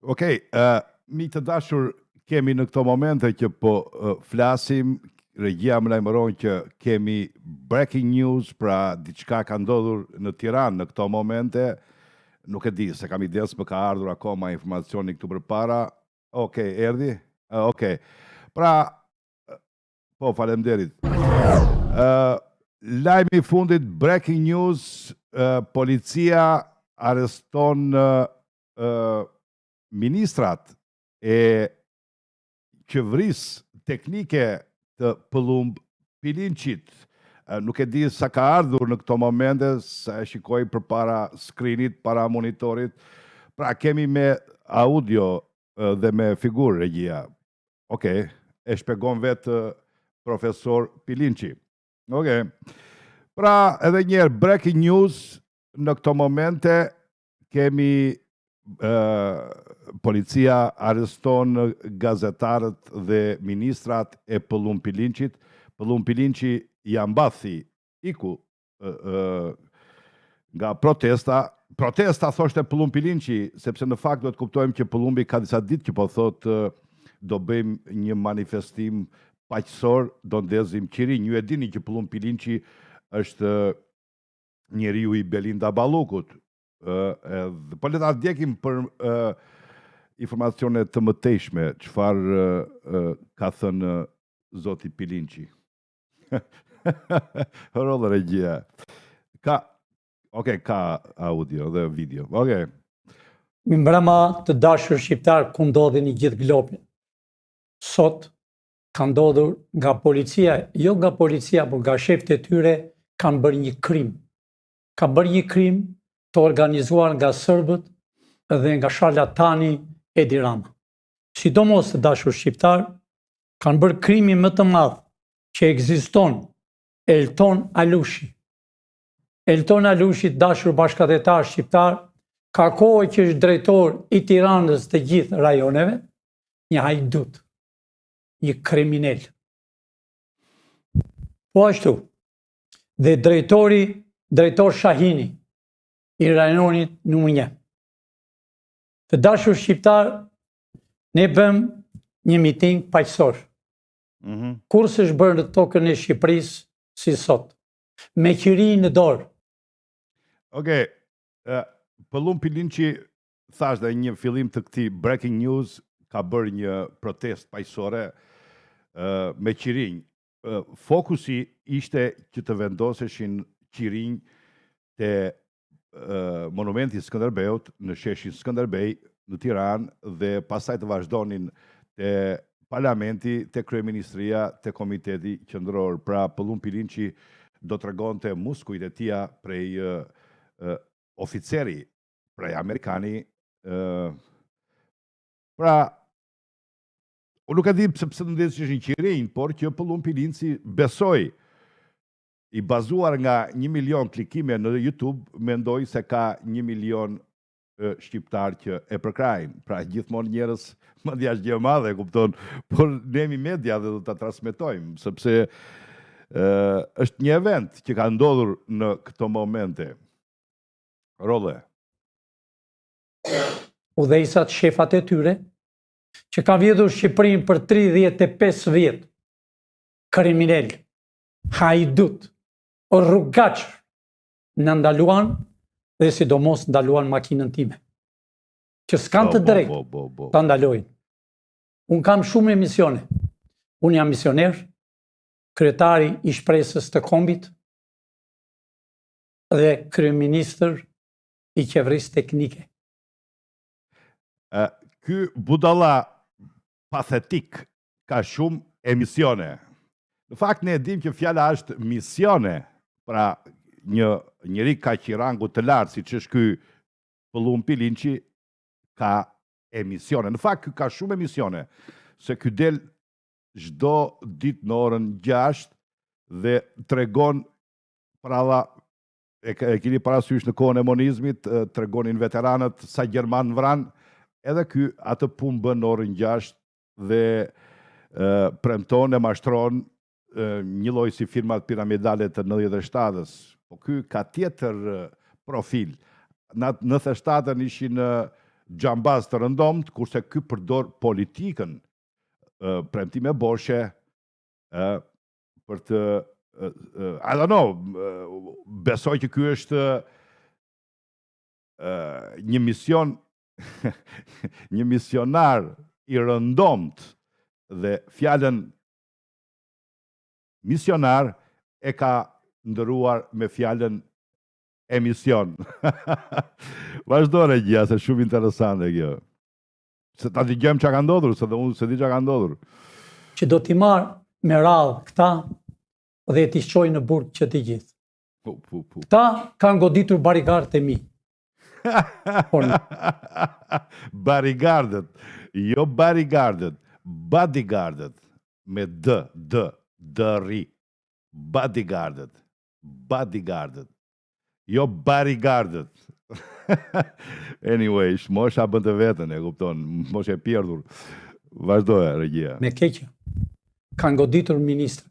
Okej, mi të dashur, kemi në këto momente që po flasim, regjia më lajmëron që kemi breaking news, pra diçka ka ndodhur në Tiranë në këto momente. Nuk e di, se kam ides më ka ardhur akoma informacioni këtu përpara. Okej, erdhi? Okej. Pra, po, faleminderit. Lajmi i fundit, breaking news, policia arreston ministrat e qeverisë teknike të Pëllumb Pilinçit. Nuk e di sa ka ardhur në këto momente, sa e shikoj përpara skrinit, para monitorit. Pra kemi me audio dhe me figurë regjia. Okej, e shpegon vetë profesor Pilinçi. Okej. Pra edhe njerë breaking news në këto momente kemi policia arreston gazetarët dhe ministrat e Pëllumb Pilinçit. Pëllumb Pilinçi ja mbathi iku nga protesta thoshte Pëllumb Pilinçi, sepse në fakt do të kuptojmë që Pëllumbi ka disa ditë që po thotë do bëjmë një manifestim paqësor, do ndezim qirinj. Ju e dini që Pëllumb Pilinçi është njeriu i Belinda Ballukut. Po le ta ndjekim për informacione të mëtejshme çfarë ka thënë zoti Pilinçi. Rollë regjia. Ka audio dhe video. Okej. Mbrëma të dashur shqiptar ku ndodheni gjithë globin. Sot ka ndodhur nga policia, jo nga policia, por nga shefët e tyre kanë bërë një krim. Ka bërë një krim të organizuar nga serbët dhe nga sharlatani Edi Rama. Sidomos të dashur shqiptar, kanë bërë krimi më të madh që ekziston, Elton Alushi. Elton Alushi, dashur bashkëdhetar shqiptar, ka kohë që është drejtor i Tiranës të gjithë rajoneve, një hajdut, një kriminal. Po ashtu, dhe drejtor Shahini, i rajonit numër 1. Të dashur shqiptar, ne bëm një miting paqësor. Kur s'është bërë në tokën e Shqipërisë si sot, me qiri në dorë. Okej, Pëllumb Pilinçi thash dhe një fillim të këtij breaking news ka bërë një protestë paqësore me qirinj. Fokusi ishte që të vendoseshin qirinj te monumenti Skënderbeut në sheshin Skënderbej në Tiranë dhe pastaj të vazhdonin te parlamenti, te kryeministria, te komiteti qendror. Pra Pëllumb Pilinçi do tregonte muskujt e tija prej oficeri, prej amerikani. Pra, unë nuk e di pse ndezeshin qirinj, por që Pëllumb Pilinçi besoj, i bazuar nga 1 milion klikime në YouTube, mendoj se ka 1 milion shqiptar që e përkrajnë. Pra gjithmonë njerëz mendja është gjë e madhe, kupton, por ne jemi media dhe do ta transmetojmë, sepse është një event që ka ndodhur në këto momente. Rolle. Udhëheqësat shefat e tyre, që ka vjedhur Shqipërinë për 35 vjet, kriminal, hajdut, rrugaç, në ndaluan dhe sidomos ndaluan makinën time. Që s'kan të drejtë ta ndalojnë. Unë kam shumë emisione. Unë jam misioner, kryetari i Shpresës të Kombit dhe kryeministër i qeverisë teknike. Ky budalla pathetik ka shumë emisione. Në fakt ne e dim që fjala është misione, pra njëri ka që rangu të lartë, siç është ky Pëllumb Pilinçi, ka emisione. Në fakt ky ka shumë emisione, se ky del çdo ditë në orën 6 dhe tregon e keni parasysh në kohën e monizmit, tregonin veteranët sa gjerman vran, edhe ky atë punë bën në orën 6 dhe premton e mashtron një lloj si firmat piramidale të 97-s. Po ky ka tjetër profil. Në 97-ën ishin gjambaz të rëndomt, kurse ky përdor politikën premtime boshe për të I don't know, besoj që ky është një mision një misionar i rëndomt dhe fjalën misionar e ka ndëruar me fjalën emision. Vazhdo Regjia, se shumë interesante kjo. Se ta dëgjojmë çka ka ndodhur, se dhe unë se di çka ka ndodhur. Që do t'i marr me radhë këta dhe t'i shqoj në burg që t'i gjithë. Këta kanë goditur barigarët e mi. Barigardet, jo barigardet, bodyguardet, me D-ri. Bodyguardet, jo barigardet. Anyway, mosha bën të vetën, e kupton, mosh e pjerdhur. Vazhdoja, Regjia. Me keqja, kanë goditur ministrët.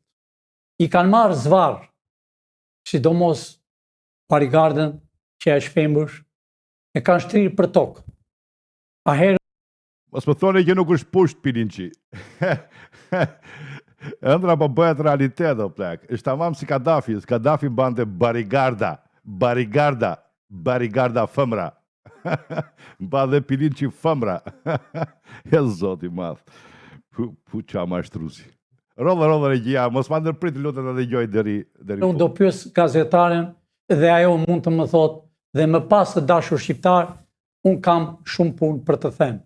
I kanë marrë zvarr, sidomos barigarden që e shpembësh, e kanë shtrirë për tokë. A herë Mos më thoni që nuk është pusht Pilinçi. Ëndra po bëhet realitet o plak. Është tamam si Kaddafi. Kaddafi bante barigarda fëmra. Mba dhe Pilinçi fëmra. E zoti madh. Pu qa mashtrusi. Rolla Regjia, mos ma ndërprit lutet të dëgjoj deri. unë do pyes gazetaren dhe ajo mund të më thotë dhe më pas të dashur shqiptar, unë kam shumë punë për të them.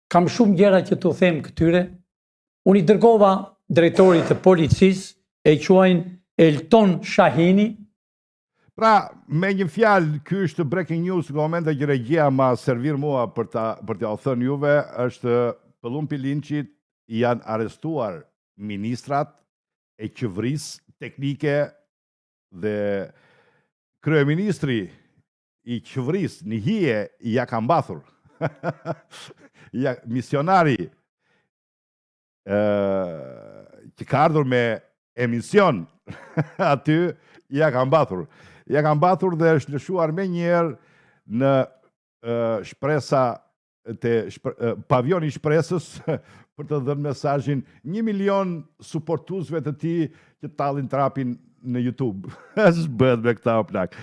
Kam shumë gjëra që t'u them këtyre. Unë i dërgova drejtorit të policisë, e quajnë Elton Shahini. Pra, me një fjalë, ky është breaking news në momentin që Regjia ma servir mua për t'ja u thënë juve, është Pëllumb Pilinçit janë arrestuar ministrat e qeverisë teknike dhe kryeministri i qeverisë në hije ja ka mbathur. Misionari që ka ardhur me emision aty ja ka mbathur. Ja ka mbathur dhe është lëshuar me njerë në shpresa pavioni shpresës për të dhënë mesazhin 1 milion suportuesve të tij që tallin trapin në YouTube. S'bëhet me këta o plak.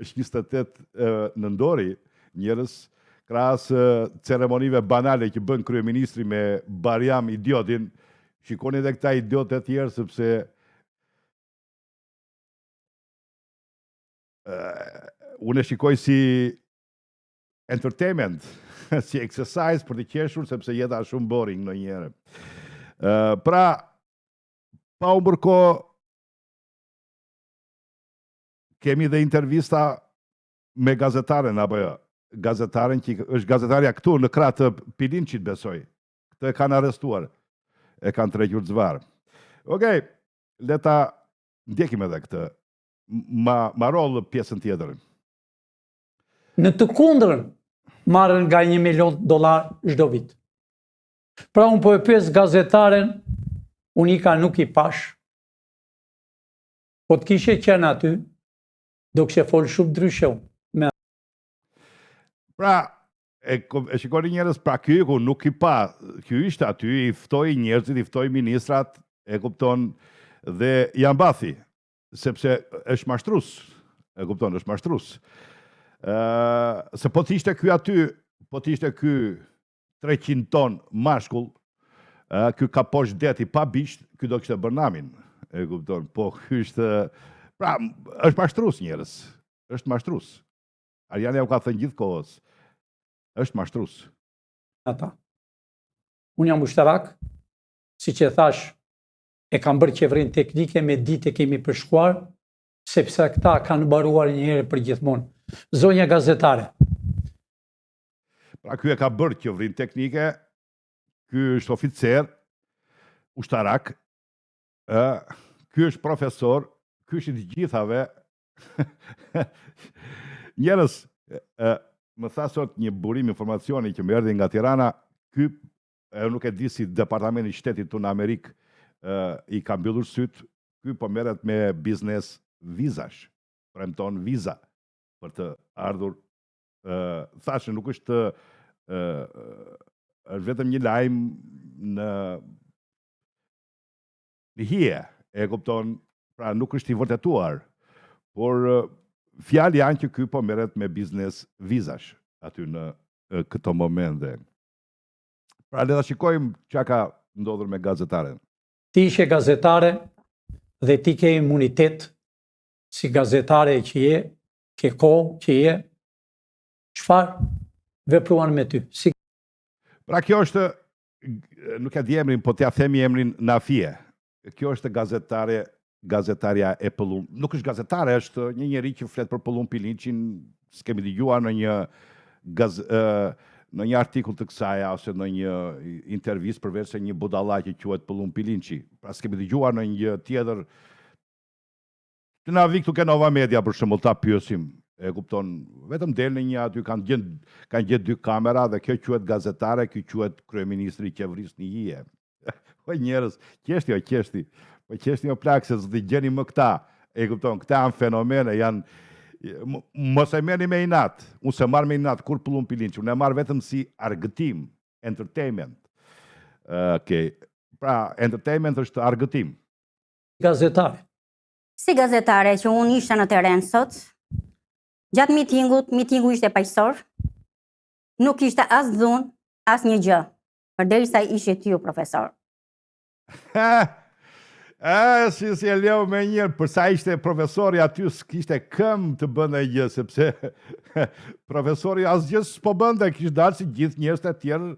Është 28 nëntori, njerëz krahas ceremonive banale që bën kryeministri me Bariam idiotin, shikoni edhe këta idiotë të tjerë sepse unë e shikoj si entertainment, si exercise për të qeshur, sepse jeta është shumë boring ndonjëherë. Pra, pa u bërko, kemi dhe intervista me gazetaren, apo jo? Gazetaren që është gazetarja këtu në krah të Pilinçit, besoj. Këtë e kanë arrestuar, e kanë tregur zvarr. Okej, le ta ndjekim edhe këtë. Ma rollë pjesën tjetër. Në të kundërën, marrën nga $1 milion çdo vit. Pra unë po e pyes gazetaren, unika nuk i pash, po të kishe qenë aty, do kishe folë shumë ndryshe unë. Pra, e shikoni njerëz, pra ky ku nuk i pa, ky ishte aty, i ftoi njerëzit, i ftoi ministrat, e kupton, dhe janë mbathi, sepse është mashtrus, e kupton, është mashtrus. Se po t'ishte ky aty, po t'ishte ky 300 ton mashkull, ky ka poshtë deti pa bisht, ky do kishte bërë namin, e kupton, po ky është, pra, është mashtrus njerëz, është mashtrus. Arjani u ka thënë gjithë kohës, është mashtrus. Ata. Unë jam ushtarak, si që thash, e kam bërë qeverinë teknike, me ditë e kemi përshkuar, sepse këta kanë baruar një herë për gjithmonë. Zonja gazetare. Pra ky e ka bërë qeverinë teknike, ky është oficer, ushtarak, ky është profesor, ky është i të gjithave. Njerëz, më tha sot një burim informacioni që më erdhi nga Tirana, ky nuk e di si departamenti i shtetit tonë në Amerikë i ka mbyllur syt, ky po merret me biznes vizash, premton viza për të ardhur. Thashë nuk është është vetëm një lajm në hije, e kupton, pra nuk është i vërtetuar, por fjalë janë që ky po merret me biznes vizash aty në këto momente. Pra le ta shikojmë çka ka ndodhur me gazetaren. Ti ishe gazetare dhe ti ke imunitet si gazetare që je, ke kohë që je, çfarë vepruan me ty? Si... Pra kjo është, nuk e di emrin, po t'ja themi emrin Nafie. Kjo është gazetarja e Pëllump. Nuk është gazetare, është një njeri që flet për Pëllump Pilinçin, s'kemi dëgjuar në një artikull të kësaj ose në një intervistë përveç se një budalla që quhet Pëllump Pilinçi. Pra s'kemi dëgjuar në një tjetër. Të na vi këtu ke Nova Media për shembull ta pyesim. E kupton, vetëm del në një aty kanë gjetë 2 kamera dhe kjo quhet gazetare, kjo quhet kryeministri i qeverisë në hije. Po njerëz, qeshti o plak se s'di gjeni më këta. E kupton, këta janë fenomene, mos e merrni me inat. Unë se marr me inat kur Pëllump Pilinçi, unë e marr vetëm si argëtim, entertainment. Okej. Pra, entertainment është argëtim. Gazetare. Si gazetare që unë isha në teren sot, gjatë mitingu ishte paqësor, nuk ishte as dhunë, as një gjë, përderisa ishe ty, profesor. Si e leo me njërë, përsa ishte profesori aty s'kishte këm të bënde gjë, sepse profesori asgjë s'po bënde, kishte dalë si gjithë njerëzit e tjerë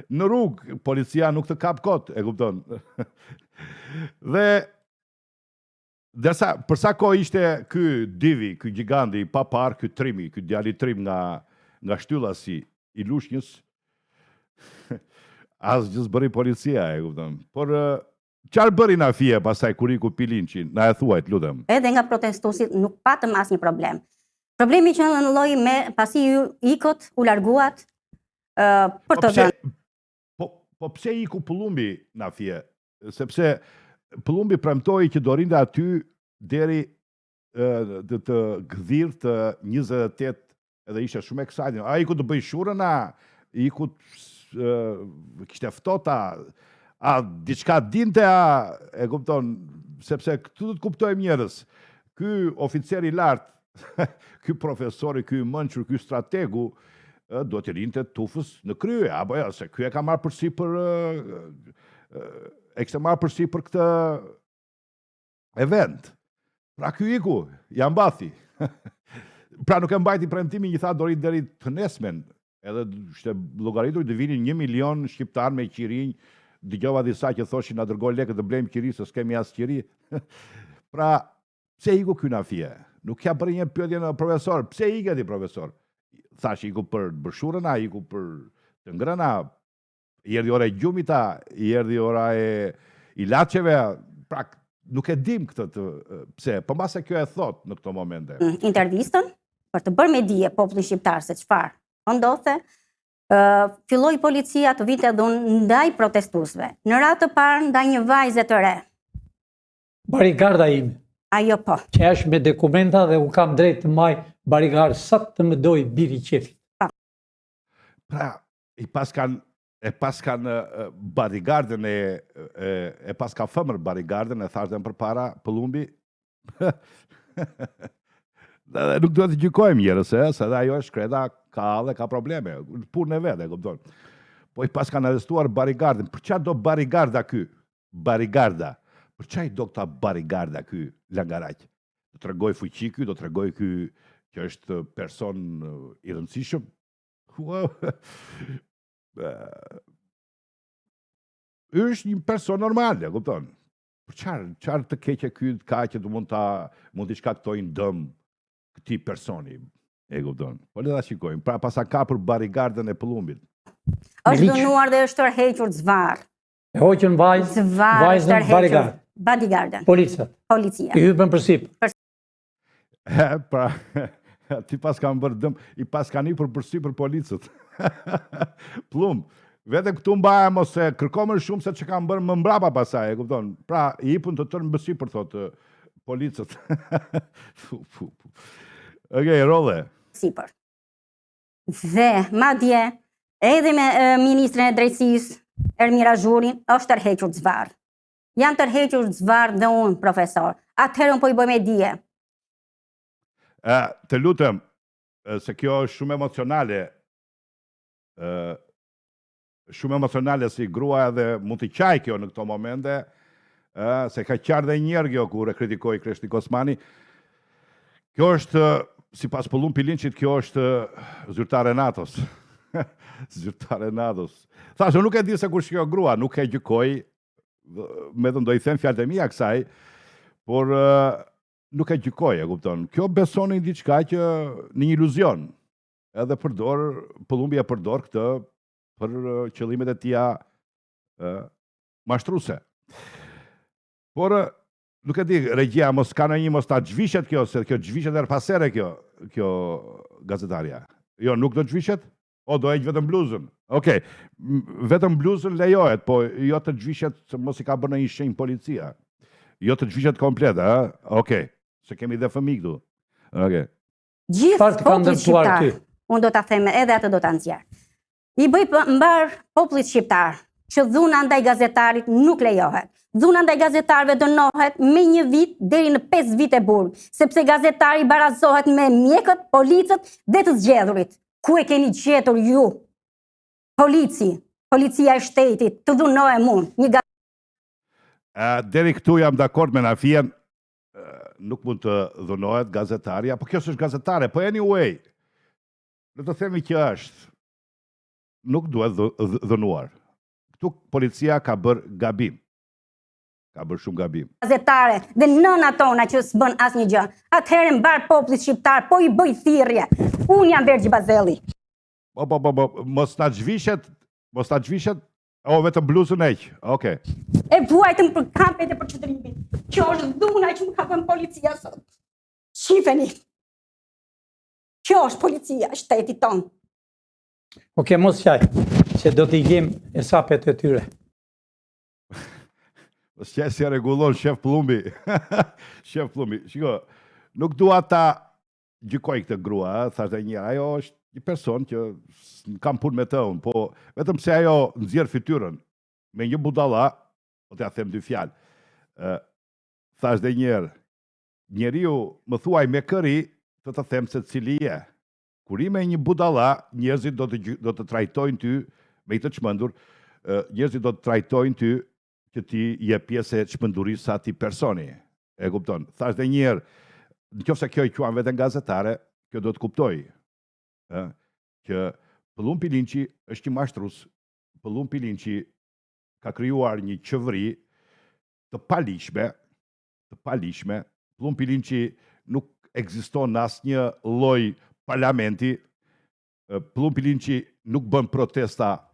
në rrugë, policia nuk të kap kot, e kupton. Dhe përsa ko ishte ky divi, ky giganti, pa parë, ky trimi, ky djali trim nga shtylla si i lushnjës, asgjë s'bëri policia, e kupton. Por çfarë bëri Nafie pastaj kur iku Pilinçi? Na e thuajt, lutem. Edhe nga protestuesit nuk patëm asnjë problem. Problemi që në lloj me pasi ju ikot, u larguat për të dhënë. Po pse iku Pëllumbi, Nafie? Sepse Pëllumbi premtoi që do rinte aty deri të gdhir të 28, edhe ishte shumë exciting. A iku të bëj shurën, iku kishte ftota, diçka dinte, e kupton, sepse këtu të kuptojmë njerëz. Ky oficer i lartë, ky profesori, ky mençur, ky strategu, do të rinte tufës në krye, apo jo, se ky e ka marrë përsipër për këtë event. Pra ky iku, ja mbathi. Pra nuk e mbajti premtimin, i tha do rit deri të nesmen. Edhe ishte llogaritur të vinin 1 milion shqiptar me qirinj. Dëgjova disa që thoshin na dërgoj lekë të blejmë qiri, se s'kemi as qiri. Pra, pse iku ky Nafie? Nuk ja bëri një pyetje në profesor. Pse ike ti profesor? Thash iku për bërshurën, iku për të ngrëna, i erdhi ora e gjumita, i erdhi ora e ilaçeve, pra nuk e dim këtë pse, po mbase kjo e thot në këto momente. Intervistën për të bërë me dije popullin shqiptar se çfarë po ndodhte, filloi policia të vinte dhunë ndaj protestuesve. Në radhë të parë ndaj një vajze të re. Barigarda ime. Ajo po. Që është me dokumenta dhe unë kam drejt të maj barigardë sa të më doj biri qefit. Pra, e pas kanë barigardën e pas ka fëmër barigardën e thashtën për para Pëllumbi. Nuk duhet të gjykojmë njerëz, se dhe ajo është kreda ka probleme, punë e vetë, e kupton. Po i pas kanë arrestuar barigardën. Për çfarë do barigarda ky? Barigarda. Për çfarë do këta barigarda ky langaraq? Do tregoj fuqi ky, do tregoj ky që është person i rëndësishëm. Është një person normal, e kupton. Për çfarë të keqe ky ka që mund t'i shkaktojnë dëm këtij personi, e kupton. Po le ta shikojmë. Pra pasa ka për barigardën e Pëllumbit. Është dënuar dhe është tërhequr zvarr. E hoqën vajzën barigardë. Bodyguardën. Policia. I hypën përsipër. Pra, ti pas kanë bërë dëm, i pas kanë hipur përsipër policët. Pëllumb, vetëm këtu mbahem ose kërkomën shumë se që kanë bërë më mbrapa pasaj, e kupton. Pra, i hipun të tërë në përsipër, thotë policët. Okej, rolle. Sipër. Dhe madje Edhe me Ministrin e Drejtësisë, Ermira Zhurin, është tërhequr zvarr. Janë tërhequr zvarr dhe unë, profesor. Atëherë unë po i bëj me dije. Të lutem, se kjo është shumë emocionale, si grua dhe mund të qaj kjo në këto momente, se ka qarë dhe njerë kjo kur e kritikoj Kreshnik Osmani. Kjo është, si pas Pëllum Pilinqit, kjo është zyrtare NATO-s. Zyrtare NATO-s. Thashë, nuk e di se kush kjo grua, nuk e gjykoj, me dhe do i them fjalët e mia kësaj, por nuk e gjykoj, e kupton. Kjo beson në diçka që në një iluzion. Edhe Pëllumbi e përdor këtë për qëllimet e tija mashtruese. Por nuk e di, regjia mos ka në një mos ta zhvishet kjo, se kjo zhvishet her pasere kjo gazetarja. Jo, nuk do zhvishet? O, do heq vetëm bluzën. Okej, vetëm bluzën lejohet, po jo të zhvishet, se mos i ka bërë në një shenjë policia. Jo të zhvishet komplet, Okej, se kemi dhe fëmijë këtu. Okej. Çfarë të ka ndërtuar ty? Unë do ta them edhe atë do ta nxjerr. I bëj mbar popullit shqiptar që dhuna ndaj gazetarit nuk lejohet. Dhuna ndaj gazetarëve dënohet me 1 vit deri në 5 vite burg, sepse gazetari barazohet me mjekët, policët dhe të zgjedhurit. Ku e keni gjetur ju? Policia e shtetit, të dhunohem unë. Deri këtu jam dakord me Nafien, nuk mund të dhunohet gazetarja, po kjo s'është gazetare, po anyway, në të themi që është, nuk duhet dhunuar. Këtu policia ka bërë gabim. Ka bërë shumë gabim. Gazetare dhe nëna tona që s'bën asnjë gjë. Atëherë mbar popullit shqiptar, po i bëj thirrje. Unë jam Bergji Bazelli. Mos ta zhvishet, o vetëm bluzën heq. Okej. E vuajtëm për kampet e për qëndrimit. Kjo është dhuna që më ka bën policia sot. Shifeni. Kjo është policia, shtetit ton. Oke, mos qaj, se do t'i gjem e sapet e tyre. Mos qaj si regulon shef Pëllumbi. Shef Pëllumbi. Shiko, nuk dua ta gjykoj këtë grua, thashtë e njëra, ajo është një person që kam punë me të unë, po vetëm se ajo nxjerr fytyrën me një budalla, po t'ja them 2 fjalë. Thashtë e njërë, njeriu më thuaj me këri, të them se cili je. Kur i me një budalla, njerëzit do të trajtojnë ty me i të çmendur, njerëzit do të trajtojnë ty që ti je pjesë e çmendurisë ati personi. E kupton? Thashtë e njërë, në qoftë se kjo i quan veten gazetare, kjo do të kuptoj që Pëllum Pilinqi është një mashtrus. Pëllum Pilinqi ka krijuar një qevëri të palishme. Pëllum Pilinqi nuk ekziston në asnjë lloj parlamenti. Pëllum Pilinqi nuk bën protesta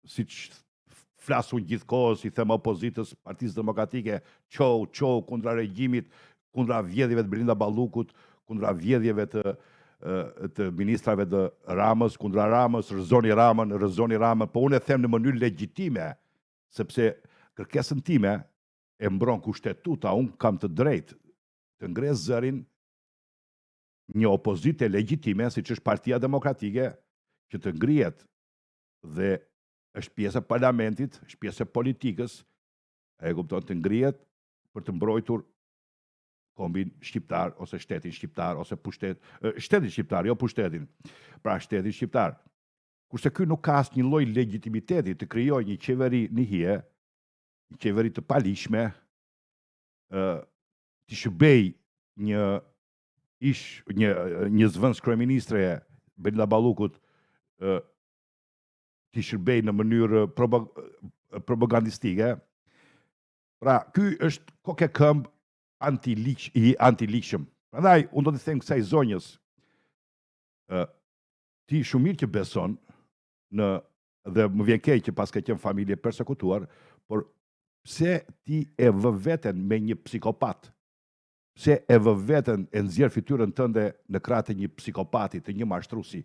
siç flasun gjithkohës, i them opozitës, Partisë Demokratike, qou kundra regjimit, kundra vjedhjeve të Belinda Ballukut, kundra vjedhjeve të ministrave të Ramës, kundra Ramës, rëzoni Ramën, po unë e them në mënyrë legjitime, sepse kërkesën time e mbron kushtetuta, unë kam të drejtë të ngres zërin një opozite legjitime, siç është Partia Demokratike, që të ngrihet dhe është pjesë e parlamentit, është pjesë e politikës, e kupton, të ngrihet për të mbrojtur kombin shqiptar, ose shtetin shqiptar, ose shtetin shqiptar, jo pushtetin. Pra shtetin shqiptar. Kurse ky nuk ka asnjë lloj legitimiteti të krijojë një qeveri në hije, një qeveri të palishme, të shëbej një zvëns kryeministre Belinda Ballukut, të shërbej në mënyrë propagandistike. Pra, ky është koke këmbë anti-ligjshëm. Prandaj, unë do të them kësaj zonjës, ti shumë mirë që beson dhe më vjen keq që pas ka qenë familje persekutuar, por pse ti e vë veten me një psikopat? Pse e vë veten e nxjerr fytyrën tënde në krahët e një psikopati, të një mashtruesi,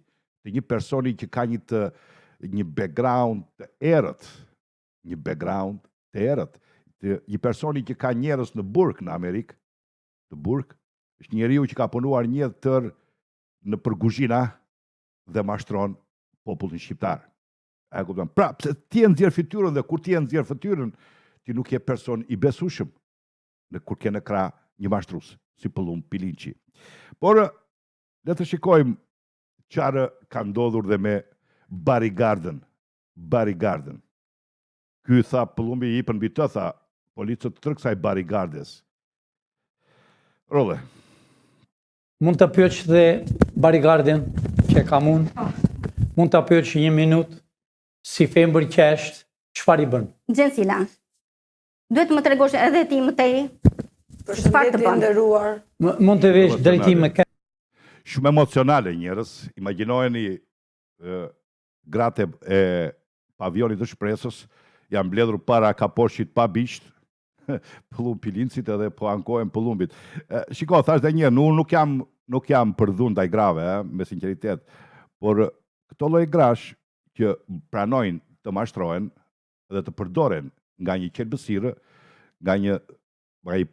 të një personi që ka një background të errët, një personi që ka njerëz në burg në Amerikë, është njeriu që ka punuar një jetë tërë në përguzhina dhe mashtron popullin shqiptar. E kupton? Pra, pse ti e nxjerr fytyrën dhe kur ti e nxjerr fytyrën, ti nuk je person i besueshëm kur ke në krah një mashtrues, si Pëllumb Pilinçi. Por le të shikojmë çfarë ka ndodhur dhe me Barigardën. Ky tha Pëllumbi i jepën mbi të, tha policët të tërë kësaj Barigardes. Rolle. Mund të pyetsh dhe Barigarden që kam unë. Mund të pyetsh 1 minutë si femër qesht, çfarë i bën? Gjensila, duhet më tregosh edhe ti më tej çfarë të bën. Nderuar. Mund të vesh drejtim me Shumë emocionale njerëz. Imagjinojeni gratë e pavionit të Shpresës janë mbledhur para kaposhit pa biçt, Pëllumb Pilincit edhe po ankohen Pëllumbit. Shiko, thash dhe një, nuk jam për dhun ndaj grave, me sinqeritet, por këto lloj grash që pranojnë të mashtrohen dhe të përdoren nga një qelbësirë, nga një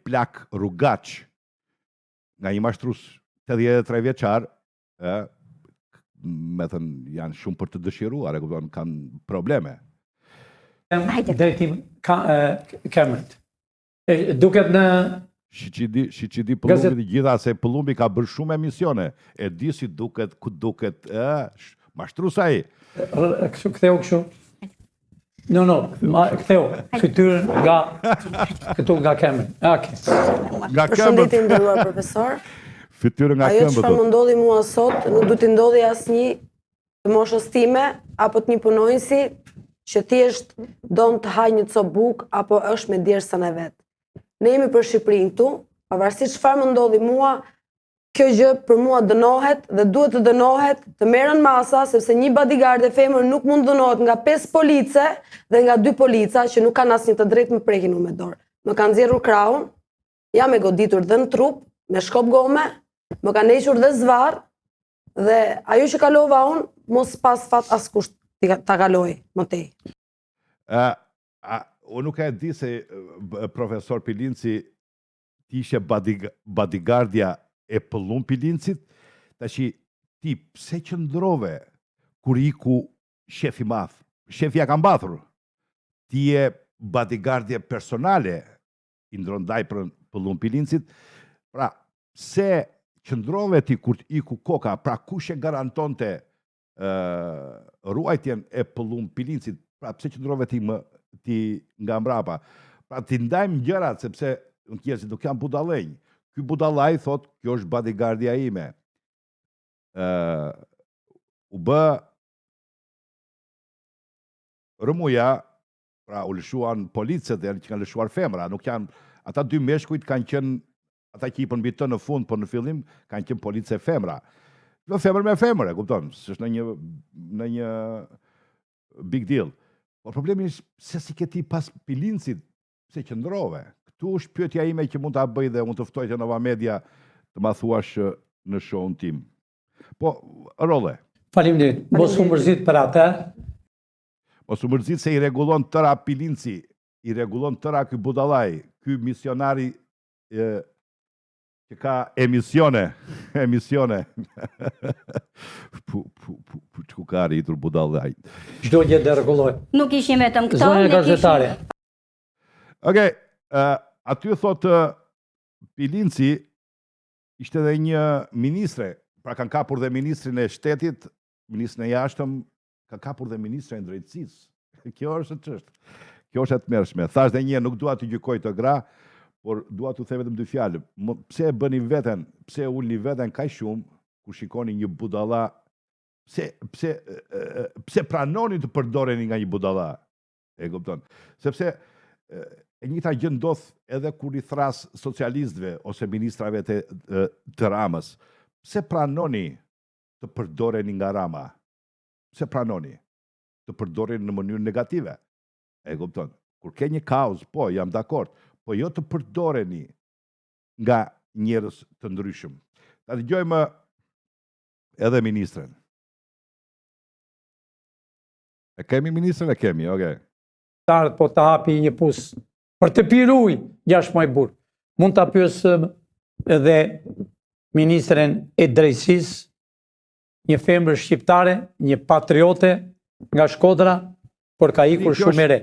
plak rrugaç, nga një mashtrues 83 vjeçar, me thënë janë shumë për të dëshiruar, e kupton, kanë probleme. drejtim kamerët. Duket në... Shiqidi Pëllumbi gjitha se Pëllumbi ka bërë shumë emisione, e di si duket, ku duket, mashtrues ai. Ktheu kështu. Ktheu fytyrën këtu nga kamerën. Nga Përshëndetje nderuar profesor. Fytyrën nga Ajo këmbët. çfarë më ndodhi mua sot, nuk do t'i ndodhi asnjë të moshës time apo të një punonjësi që thjesht don të hajë një copë bukë apo është me djersën e vet. Ne jemi për Shqipërinë këtu, pavarësisht çfarë më ndodhi mua, kjo gjë për mua dënohet dhe duhet të dënohet, të merren masa, sepse një bodyguard e femër nuk mund dënohet nga 5 police dhe nga 2 polica që nuk kanë asnjë të drejtë më prekin me dorë. Më kanë nxjerrur krahun, jam e goditur dhe në trup, me shkop gome, më kanë hequr dhe zvarr dhe ajo që kalova unë mos pas fat askush ta kaloj më tej. Unë nuk e di se profesor Pilinci ishe bodyguardja e Pëllumb Pilincit, tashi ti pse qëndrove kur iku shefi madh? Shefi ja ka mbathur. Ti je bodyguardje personale i ndrondaj për Pëllumb Pilincit. Pra, pse qëndrove ti kur iku koka? Pra, kush e garantonte ruajtjen e Pëllumb Pilincit? Pra, pse qëndrove ti nga mbrapa? Pra, ti ndajmë gjërat, sepse në kjerësit nuk janë budallënj. Ky budallaj thot, kjo është bodyguardja ime. U bë rëmuja, pra u lëshuan policët që kanë lëshuar femra, nuk janë, ata 2 meshkujt kanë qenë, ata që i përmbi të në fund, por në fillim kanë qenë policë femra. Jo femër me femër, e kupton, s'është në një big deal. Por problemi është se si ke ti pas Pilincit, se qëndrove. Këtu është pyetja ime që mund ta bëj dhe mund të ftoj te Nova Media të ma thuash në show-n tim. Po, Rolle. Faleminderit. Mos u mërzit për atë. Mos u mërzit se i rregullon tëra Pilinci, i rregullon tëra ky budallaj, ky misionari që ka emisione. Çku ka arritur budallaj. Çdo gjë dhe rregulloj. Nuk ishim vetëm këto, Zonja ne gazetare. Okej, aty thot Pilinci ishte edhe një ministre, pra kanë kapur dhe ministrin e shtetit, ministrin e jashtëm, kanë kapur dhe ministrin e drejtësisë. Kjo është çështë. Kjo është e tmerrshme. Thash dhe një, nuk dua të gjykoj të gra, por dua t'u them vetëm 2 fjalë. Pse e bëni veten, pse e ulni veten kaq shumë kur shikoni një budalla? Pse pranoni të përdoreni nga një budalla? E kupton? Sepse e njëjta gjë ndodh edhe kur i thras socialistëve ose ministrave të Ramës. Pse pranoni të përdoreni nga Rama? Pse pranoni të përdoreni në mënyrë negative? E kupton? Kur ke një kauz, po, jam dakord, po jo të përdoreni nga njerëz të ndryshëm. Ta dëgjojmë edhe ministren. E kemi ministren? E kemi, okej. Po të hapi një pus për të pirë ujë 6 muaj burr. Mund ta pyes edhe ministren e drejtësisë një femër shqiptare, një patriote nga Shkodra, por ka ikur shumë e re.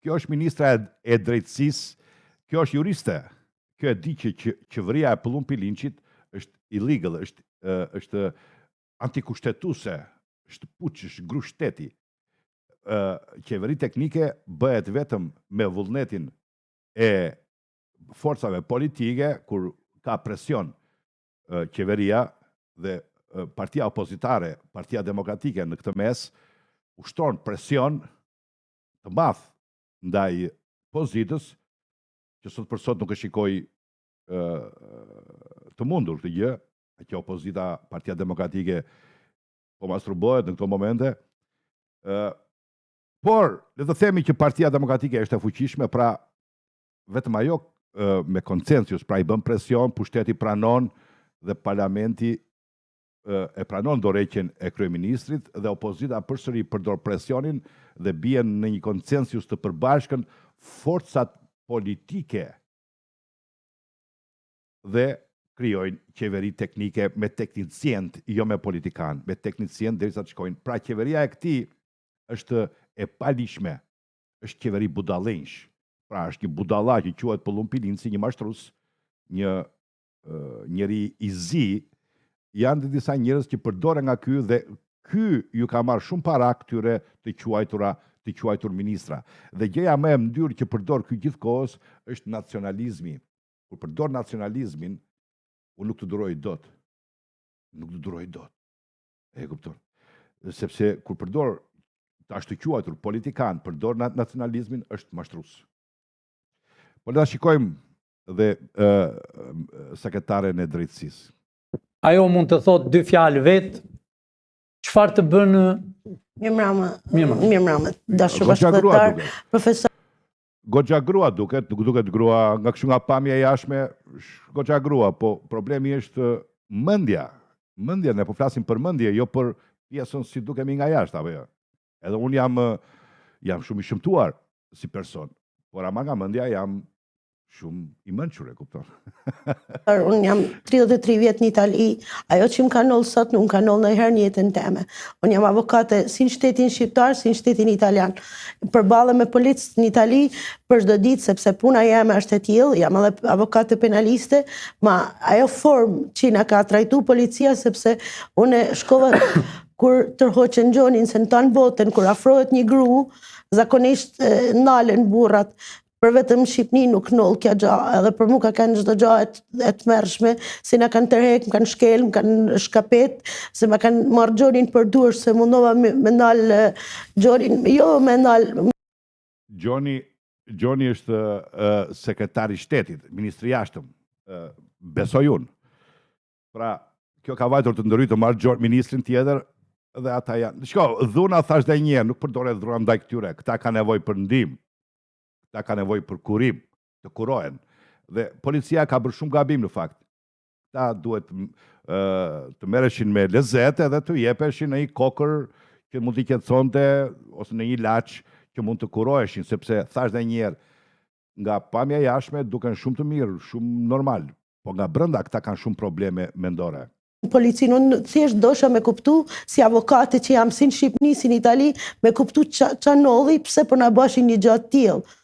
Kjo është ministra e drejtësisë, kjo është juriste. Kjo e di që qeveria e Pëllumb Pilinçit është illegal, është antikushtetuese, është puç, është gru shteti. Qeveri teknike bëhet vetëm me vullnetin e forcave politike, kur ka presion qeveria dhe partia opozitare, partia demokratike në këtë mes, ushtron presion të madh ndaj pozitës, që sot për sot nuk e shikoj të mundur këtë gjë, që opozita, partia demokratike po masturbohet në këto momente. Por, le të themi që partia demokratike është e fuqishme, pra vetëm ajo me konsensus, pra i bën presion, pushteti pranon dhe parlamenti e pranon dorëheqjen e kryeministrit dhe opozita përsëri përdor presionin dhe bien në një konsensus të përbashkën forcat politike dhe krijojnë qeveri teknike me teknicient, jo me politikan, me teknicient derisa të shkojnë. Pra qeveria e këtij është e palishme, është qeveri budallensh. Pra është një budalla që quhet Pëllumb Pilinci, një mashtrues, një njeri i zi. Janë disa njerëz që përdoren nga ky dhe ky ju ka marrë shumë para këtyre të quajtur ministra. Dhe gjëja më e mdyrë që përdor ky gjithkohës është nacionalizmi. Kur përdor nacionalizmin, unë nuk të duroj dot. Nuk të duroj dot. E kupton? Sepse kur përdor ashtu quajtur politikan, përdor nacionalizmin, është mashtrues. Po le ta shikojmë dhe sekretaren e drejtësisë. Ajo mund të thot 2 fjalë vetë, çfarë të bën Mirëmbrëma, dashur bashkëpunëtar, profesor. Goxha grua duket, nuk duket grua nga kështu nga pamja e jashtme, goxha grua, po problemi është mendja. Mendja, ne po flasim për mendje, jo për pjesën si dukemi nga jashtë, apo jo. Edhe unë jam shumë i shëmtuar si person, por ama nga mendja jam shumë i mençur, e kupton. Unë jam 33 vjet në Itali, ajo që më ka nollë sot nuk ka nollë ndonjëherë në jetën time. Unë jam avokate si në shtetin shqiptar, si në shtetin italian. Përballem me policë në Itali për çdo ditë, sepse puna jeme është e tillë, jam edhe avokate penaliste, ma ajo formë që na ka trajtuar policia, sepse unë shkova kur tërhoqën gjonin se në tonë botën, kur afrohet një gru, zakonisht nalen burrat. Për vetëm në Shqipni nuk noll kja gja, edhe për mu ka kanë çdo gja e të mërshme, si na kanë tërhek, më kanë shkel, më kanë shkapet, se më kanë marrë gjonin për duar, se mundova me nalë gjonin, jo me nalë. Gjoni është sekretari shtetit, ministri jashtëm, besoj unë. Pra, kjo ka vajtur të ndërhyjë të marrë ministrin tjetër, dhe ata janë. Shko, dhuna thash dhe njerë, nuk përdoret dhuna ndaj këtyre, këta ka nevojë për ndihmë. Ta ka nevojë për kurim, të kurohen. Dhe policia ka bërë shumë gabim në fakt. Ta duhet të merreshin me lezet edhe të jepeshin në një kokër që mund t'i qetësonte ose në një ilaç që mund të kuroheshin, sepse thash dhe njerë, nga pamja jashtme duken shumë të mirë, shumë normal, po nga brenda këta kanë shumë probleme mendore. Policinë, unë thjesht dosha me kuptu si avokate që jam si në Shqipni, si në Itali, me kuptu qa nolli, pse për na bashin një gjatë tillë.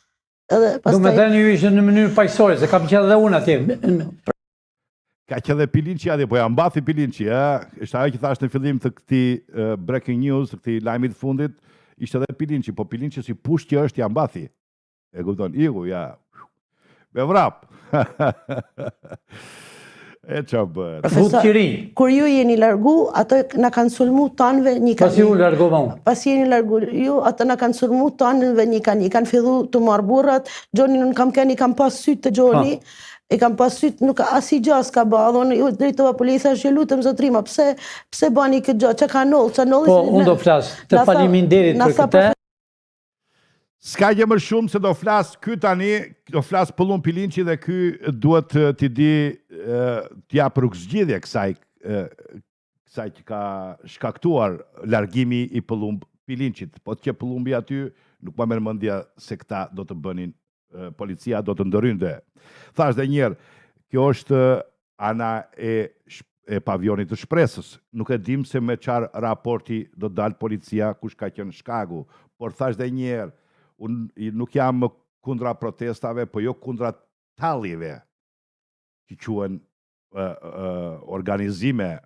Do me dhe një ishë në mënyrë paqësore, se kam qenë dhe unë atje. Ka që dhe Pilinçi atje, po ja mbathi Pilinçi, është ajo që thash në fillim të këtij breaking news, të këtij lajmit fundit, ishte edhe Pilinçi, po Pilinçi si push që është ja mbathi. E kupton, iku, ja, me vrap. E qa bëhet. Profesor, kur ju jeni largu, ato na kanë sulmu tanëve një kanë. Pasi u largova unë. Pasi jeni largu ju, ato na kanë sulmu tanëve një kanë. I kanë fillu të marrë burrat, Gjoni nuk kam keni, kam pas sytë të Gjoni, i kam pas sytë, nuk as i gjas ka ba, dhe unë ju drejtova policia, që lutëm zotrima, pse bani këtë gjatë, që ka nollë, Po, unë do flasë, të faleminderit për këtë. Ska gjë më shumë se do flas ky tani, do flas Pëllumb Pilinçi dhe ky duhet t'i di t'jap rrugëzgjidhje kësaj që ka shkaktuar largimi i Pëllumb Pilinçit. Po të që Pëllumbi aty nuk ma merr mendja se këta do të bënin, policia do të ndërhynte. Thash dhe njerë, kjo është ana e e pavionit të Shpresës. Nuk e dim se me qarë raporti do dalë policia kush ka qenë shkagu, por thash dhe njerë, unë nuk jam kundra protestave, po jo kundra tallive që quhen organizime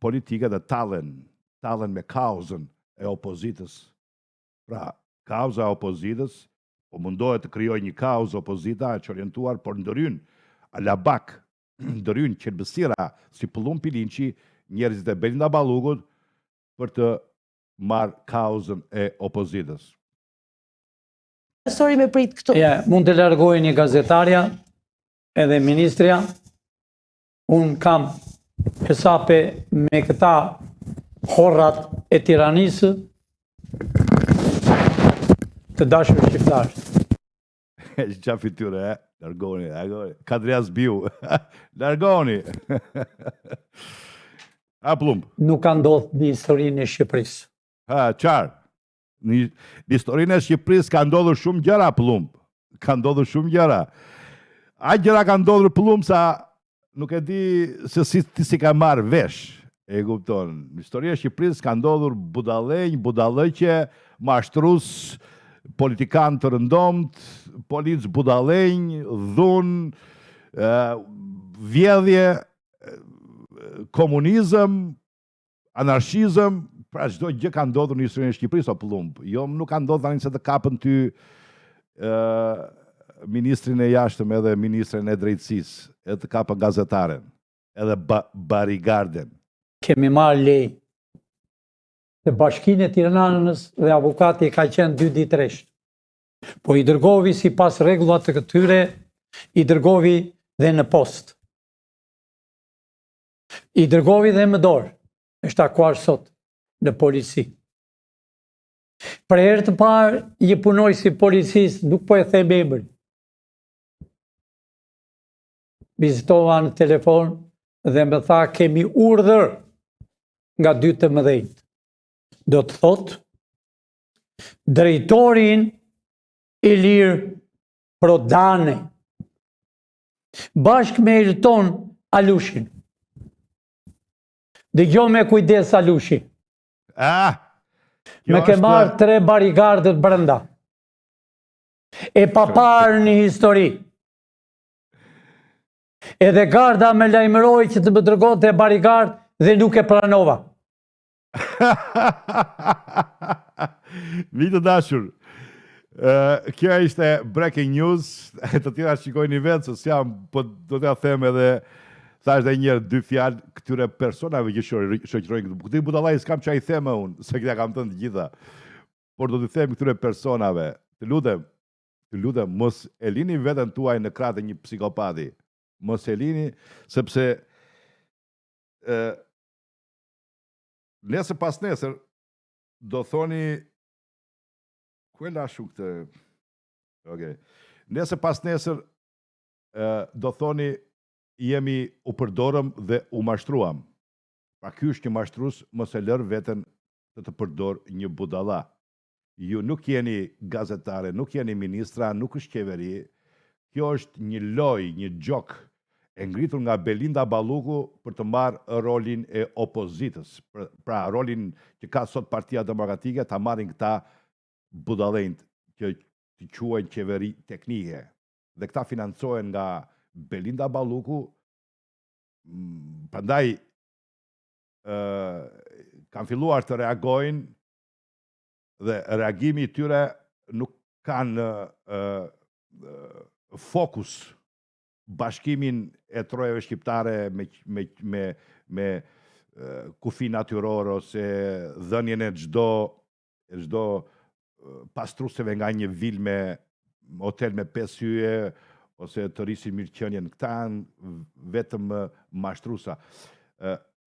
politike dhe tallen me kauzën e opozitës. Pra, kauza e opozitës, po mundohet të krijoj një kauzë opozita që orientuar, por ndëryn, alabak, ndëryn qelbësira si Pëllumb Pilinçi, njerëzit e Belinda Ballugut, për të marrë kauzën e opozitës. Profesori me prit këtu. Ja, mund të largoj një gazetarja edhe ministrja. Unë kam hesape me këta horrat e tiranisë të dashur shqiptarë. Qa fityre, largoni. Kadrias Biu, largoni. A Pëllumb? Nuk ka ndodhur në historinë e Shqipërisë. Qarë? Në historinë e Shqipërisë ka ndodhur shumë gjëra, Pëllumb. Ka ndodhur shumë gjëra. A gjëra ka ndodhur, Pëllumb, sa nuk e di se si ka marrë vesh. E kupton. Në historinë e Shqipërisë ka ndodhur budallëqe, mashtrus, politikan të rëndomt, polic budallënj, dhun, vjedhje, komunizëm, anarshizëm, pra çdo gjë ka ndodhur në historinë e Shqipërisë, o Pëllumb. Jo, nuk ka ndodhur tani se të kapën ty ministrin e jashtëm edhe ministrin e drejtësisë, edhe të kapën gazetaren, edhe barigarden. Kemi marrë lej të Bashkinë e Tiranës dhe avokati ka qenë 2 ditë rresht. Po i dërgovi si pas rregullat të këtyre, i dërgovi dhe në post. I dërgovi dhe më dorë, është akuar sot në polici. Për herë të parë, i punoj si policistë, nuk po e them emrin. Vizitova në telefon dhe më tha kemi urdhër nga 2 të mëdhenjt. Do të thotë drejtorin Ilir Prodane bashkë me Elton Alushin. Dëgjoj me kujdes Alushi. Me ke marrë 3 barigardët brenda. E pa parë në histori. Edhe garda me lajmëroi që të më dërgonte barigard dhe nuk e pranova. Mitë dashur, kjo ishte breaking news, të tjera shikojnë një vetë, se jam, po do t'ja them edhe, thash dhe njerë 2 fjalë këtyre personave që shoqërojnë këtu. Këti budallaj s'kam që a i theme unë, se këtja kam thënë të gjitha, por do t'i them këtyre personave, të lutem, mos e lini veten tuaj në krahët e një psikopati, mos e lini, sepse nesër pas nesër, do thoni, ku e lashu këtë? Okay. Nesër pas nesër, do thoni, u përdorëm dhe u mashtruam. Pra ky është një mashtrus, mos e lër veten të përdor një budalla. Ju nuk jeni gazetare, nuk jeni ministra, nuk është qeveri. Kjo është një loj, një gjok e ngritur nga Belinda Balluku për të marrë rolin e opozitës. Pra rolin që ka sot Partia Demokratike, ta marrin këta budallënjt që të quajnë qeveri teknike. Dhe këta financohen nga Belinda Balluku, prandaj kanë filluar të reagojnë dhe reagimi i tyre nuk kanë fokus bashkimin e trojeve shqiptare me kufi natyror ose dhënien e çdo pastruseve nga një vil me hotel me 5 hyje ose të rrisin mirëqenien. Këta janë vetëm mashtrusa.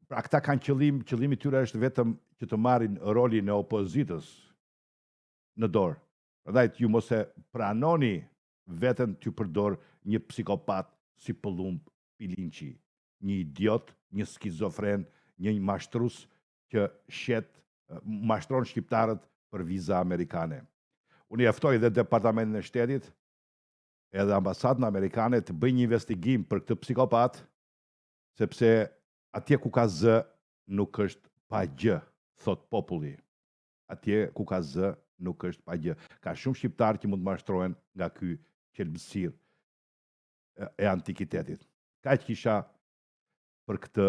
Pra këta kanë qëllimi tyre është vetëm që të marrin rolin e opozitës në dorë. Prandaj ju mos e pranoni veten t'ju përdor një psikopat si Pëllumb Pilinçi, një idiot, një skizofren, një mashtrus që mashtron shqiptarët për viza amerikane. Unë i ftoj dhe Departamentin e Shtetit edhe ambasadën amerikane të bëjnë një investigim për këtë psikopat, sepse atje ku ka zë nuk është pa gjë, thot populli. Atje ku ka zë nuk është pa gjë. Ka shumë shqiptarë që mund të mashtrohen nga ky qelbësirë e antikitetit. Kaq kisha për këtë